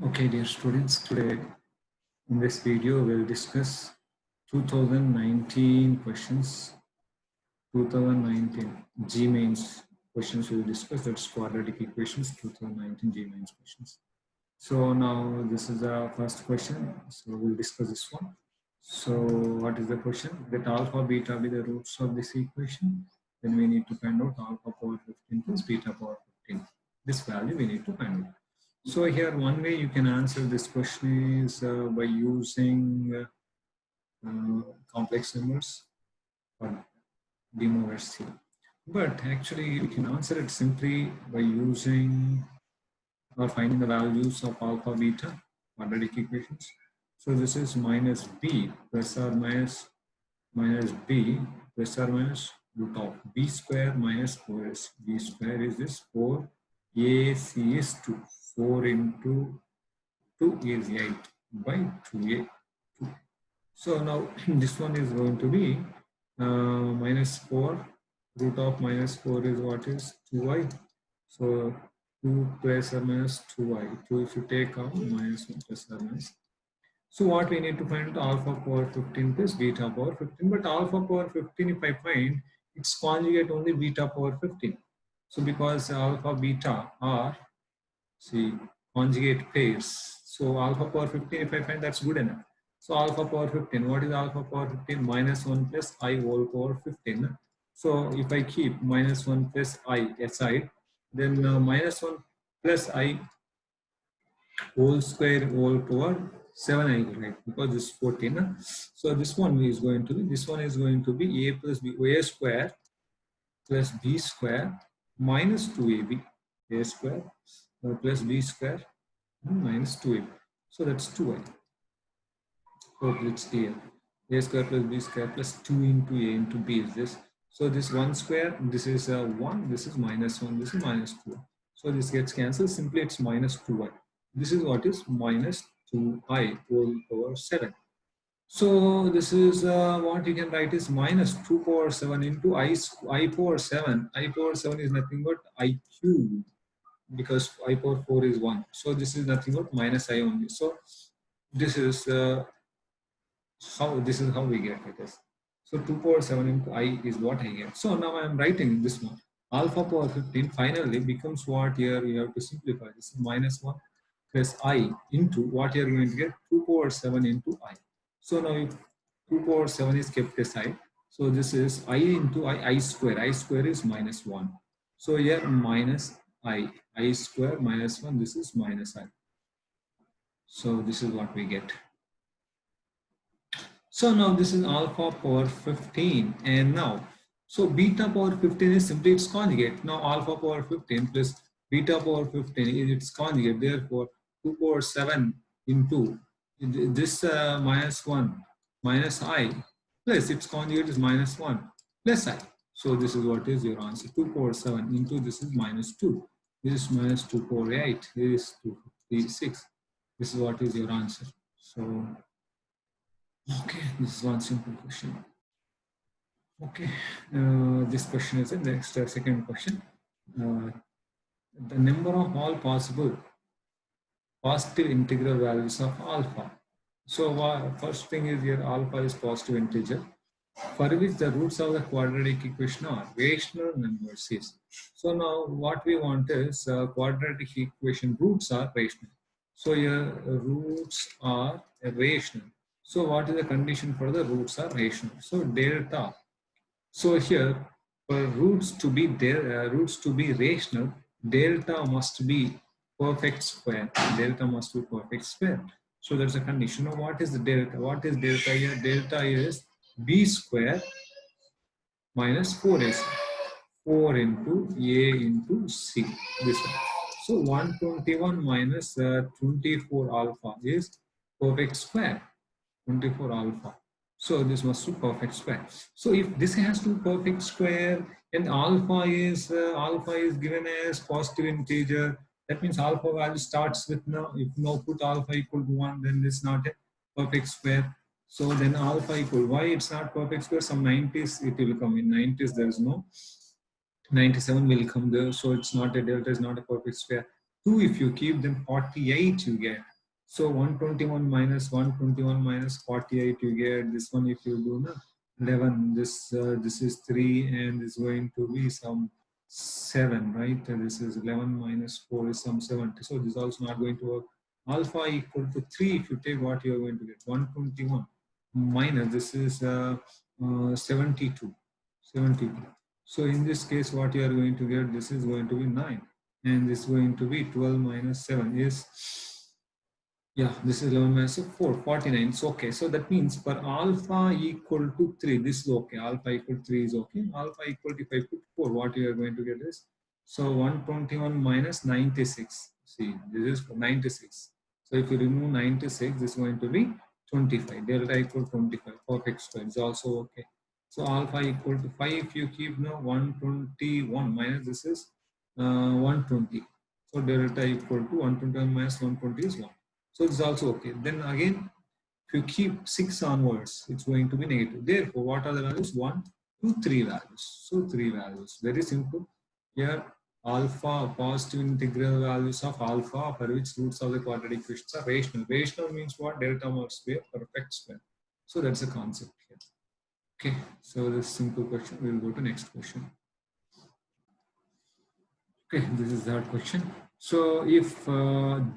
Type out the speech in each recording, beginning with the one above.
Okay, dear students, today in this video we'll discuss 2019 questions, 2019 G-mains questions we'll discuss. That's quadratic equations, 2019 G-mains questions. So now this is the first question. So we'll discuss this one. So what is the question? Let alpha, beta be the roots of this equation. Then we need to find out alpha power 15 plus beta power 15. This value we need to find out. So here one way you can answer this question is by using complex numbers or De Moivre's theorem. But actually you can answer it simply by using or finding the values of alpha, beta, quadratic equations. So this is minus b plus or minus b plus or minus root of b square minus 4s. B square is this 4, ac is 2. 4 into 2 is 8 by 2a. 2. So now this one is going to be minus 4. Root of minus 4 is what is 2i. So 2 plus or minus 2i. 2 if you take out minus 1 plus or minus. So what we need to find alpha power 15 plus beta power 15. But alpha power 15 if I find, it's conjugate only beta power 15. So because alpha beta are conjugate pairs. So alpha power 15 if I find, that's good enough. So alpha power 15, what is alpha power 15? Minus 1 plus I whole power 15. So if I keep minus 1 plus I aside, then minus 1 plus I whole square whole power 7 I will write because this is 14. So this one is going to be a plus b, a square plus b square minus 2ab, a square plus b square minus 2ab. So that's 2i. Hope it's clear. A square plus b square plus 2 into a into b is this. So this 1 square, this is 1, this is minus 1, this is minus 2. So this gets cancelled. Simply it's minus 2i. This is what is minus 2i whole power 7. So this is what you can write is minus 2 power 7 into I power 7. I power 7 is nothing but I cube, because I power 4 is 1. So this is nothing but minus I only. So this is how we get it is. So 2 power 7 into I is what I get. So now I am writing this one. Alpha power 15 finally becomes what here you have to simplify. This is minus 1 plus I into what you are going to get 2 power 7 into I. So now if 2 power 7 is kept aside, so this is I into I square. I square is minus 1. So here minus I square minus 1, this is minus I. So this is what we get. So now this is alpha power 15, and now, so beta power 15 is simply its conjugate. Now alpha power 15 plus beta power 15 is its conjugate. Therefore 2 power 7 into this minus 1 minus I plus its conjugate is minus 1 plus I. So this is what is your answer. 2 power 7 into this is minus 2. This is minus 2 power 8. This is 256. This is what is your answer. So okay, this is one simple question. Okay, this question is the next second question. The number of all possible positive integral values of alpha. So first thing is here alpha is positive integer for which the roots of the quadratic equation are rational numbers is. So now what we want is quadratic equation roots are rational. So your roots are rational. So what is the condition for the roots are rational? So delta. So here for roots to be there, roots to be rational, delta must be perfect square. Delta must be perfect square. So that's a condition. Now what is the delta? What is delta here? Delta is b square minus 4ac. 4 into a into c. This one. So 121 minus 24 alpha is perfect square. 24 alpha. So this must be perfect square. So if this has to be perfect square and alpha is given as positive integer, that means alpha value starts with now. If now put alpha equal to 1, then it's not a perfect square. So then alpha equal, why it's not perfect square? Some 90s it will come. In 90s there is no 97 will come there. So it's not a delta, is not a perfect square. 2 if you keep, then 48 you get. So 121 minus 121 minus 48 you get. This one if you do na 11, this is 3 and is going to be some 7, right? This is 11 minus 4 is some 70. So this is also not going to work. Alpha equal to 3 if you take, what you are going to get 121 minus this is 72. So in this case what you are going to get, this is going to be 9 and this is going to be 12 minus 7 is, yeah, this is 11 minus 4, 49. So okay, so that means for alpha equal to 3, this is okay. Alpha equal to 3 is okay. Alpha equal to, if I put 4, what you are going to get is, so 121 minus 96. See, this is 96. So if you remove 96, this is going to be 25. Delta equal to 25. Perfect square is also okay. So alpha equal to 5. If you keep now 121 minus this is 120. So delta equal to 121 minus 120 is 1. So it's also okay. Then again, if you keep 6 onwards, it's going to be negative. Therefore, what are the values? 1, 2, 3 values. So 3 values. Very simple. Here, alpha, positive integral values of alpha for which roots of the quadratic equations are rational. Rational means what? Delta mod square, perfect square. So that's the concept here. Okay. So this simple question. We will go to next question. Okay, this is the third question. So if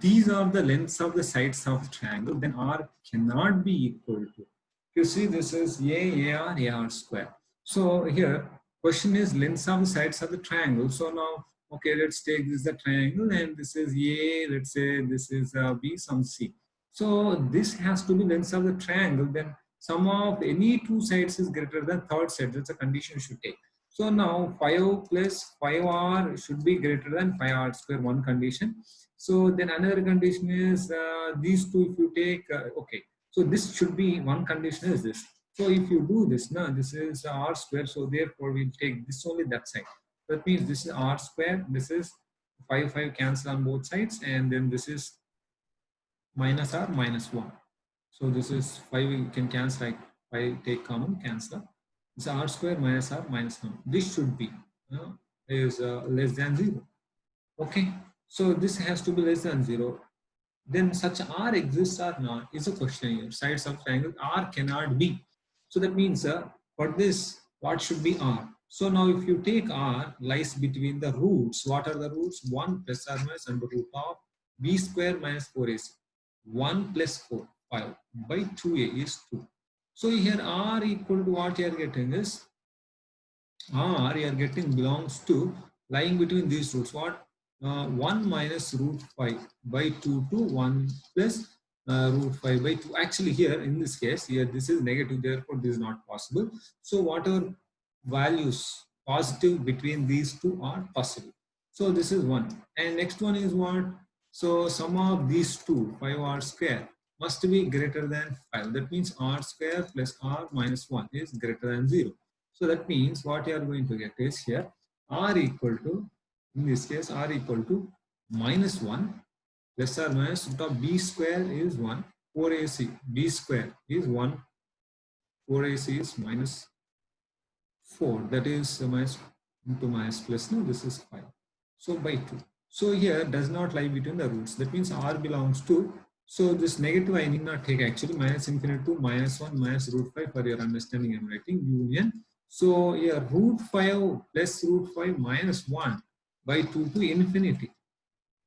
these are the lengths of the sides of the triangle, then R cannot be equal to. You see, this is AR square. So here, question is lengths of the sides of the triangle. So now, okay, let's take this is the triangle and this is A, let's say this is B, some C. So this has to be lengths of the triangle, then sum of any two sides is greater than third side. That's a condition you should take. So now 5 plus 5R should be greater than 5R square, one condition. So then another condition is these two if you take, okay. So this should be, one condition is this. So if you do this, now this is R square. So therefore we'll take this only that side. That means this is R square. This is 5 cancel on both sides. And then this is minus R minus 1. So this is 5 we can cancel, like 5 take common, cancel. It's R square minus R minus 1. This should be is less than 0. Okay. So this has to be less than 0. Then such R exists or not is a question here. Sides of triangle R cannot be. So that means for this, what should be R? So now if you take R lies between the roots, what are the roots? 1 plus or minus under root of B square minus 4AC. 1 plus 4, 5 by 2A is 2. So here R equal to what you are getting is, R you are getting belongs to lying between these roots. What? 1 minus root 5 by 2 to 1 plus root 5 by 2. Actually here in this case, here this is negative, therefore this is not possible. So whatever values positive between these two are possible. So this is 1. And next one is what? So sum of these two, 5R square, must be greater than 5. That means R square plus R minus 1 is greater than 0. So that means what you are going to get is here R equal to, in this case, R equal to minus 1 plus or minus root of B square is 1, 4AC, B square is 1, 4AC is minus 4, that is minus into minus plus, no, this is 5. So by 2. So here does not lie between the roots. That means R belongs to, so this negative I need not take actually, minus infinity to minus 1 minus root 5 for your understanding I'm writing union. So here root 5 plus root 5 minus 1 by 2 to infinity.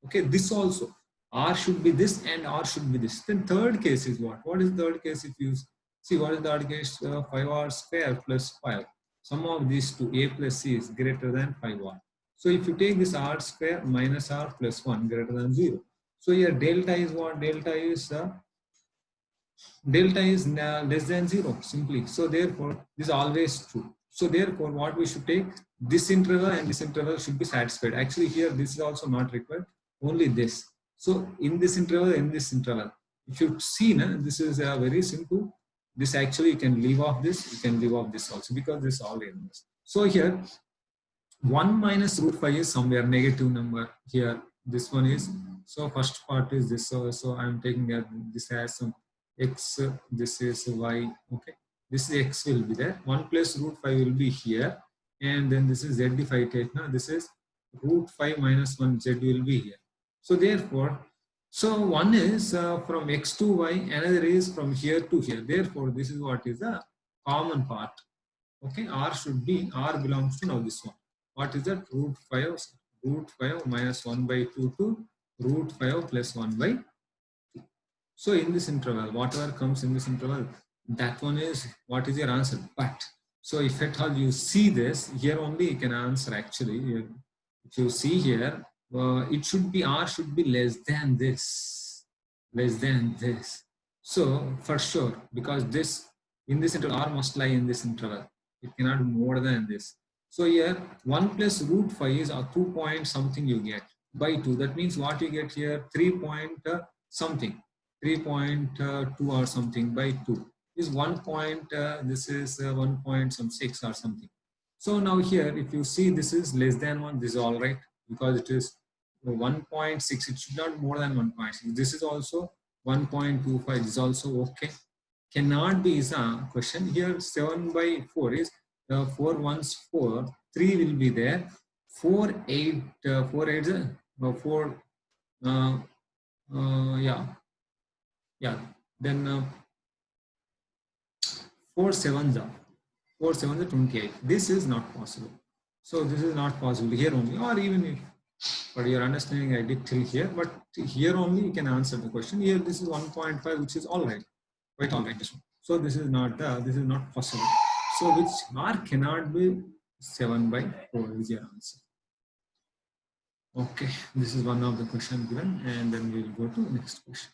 Okay, this also R should be this and R should be this. Then third case is what? What is third case? If you see what is the third case? 5R square plus 5. Sum of these two, A plus C is greater than 5R. So if you take this R square minus R plus 1 greater than 0. So here delta is what? Delta is less than 0 simply. So therefore this is always true. So therefore what we should take, this interval and this interval should be satisfied. Actually here this is also not required, only this. So in this interval, if you see now, this is very simple. This actually you can leave off this, you can leave off this also because this is all in this. So here 1 minus root 5 is somewhere negative number here. This one is, so first part is this. So I'm taking this as some x, this is y, okay. This is x will be there. 1 plus root 5 will be here. And then this is z if I take now. This is root 5 minus 1 z will be here. So therefore, so one is from x to y, another is from here to here. Therefore, this is what is the common part. Okay, R should be, R belongs to now this one. What is that? Root 5, root 5 minus 1 by 2 to root 5 plus 1 by 2. So in this interval, whatever comes in this interval, that one is what is your answer. But so if at all you see this, here only you can answer actually. If you see here, it should be, R should be less than this, less than this. So for sure, because this, in this interval, R must lie in this interval. It cannot be more than this. So here 1 plus root 5 is 2 point something you get by 2. That means what you get here, 3 point something. 3.2 or something by 2 is 1 point, this is 1 point some 6 or something. So now here, if you see this is less than 1, this is all right, because it is 1.6, it should not more than 1.6. This is also 1.25, this is also okay. Cannot be is a question. Here 7 by 4 is 4 ones 4, 3 will be there. 4, 8, 4, 8, 4, yeah, then 4 sevens are 28. This is not possible. So this is not possible here only, or even if for your understanding I did till here, but here only you can answer the question. Here this is 1.5, which is all right, quite all right. So this is not possible. So which R cannot be 7 by 4 is your answer. Okay, this is one of the questions given, and then we will go to the next question.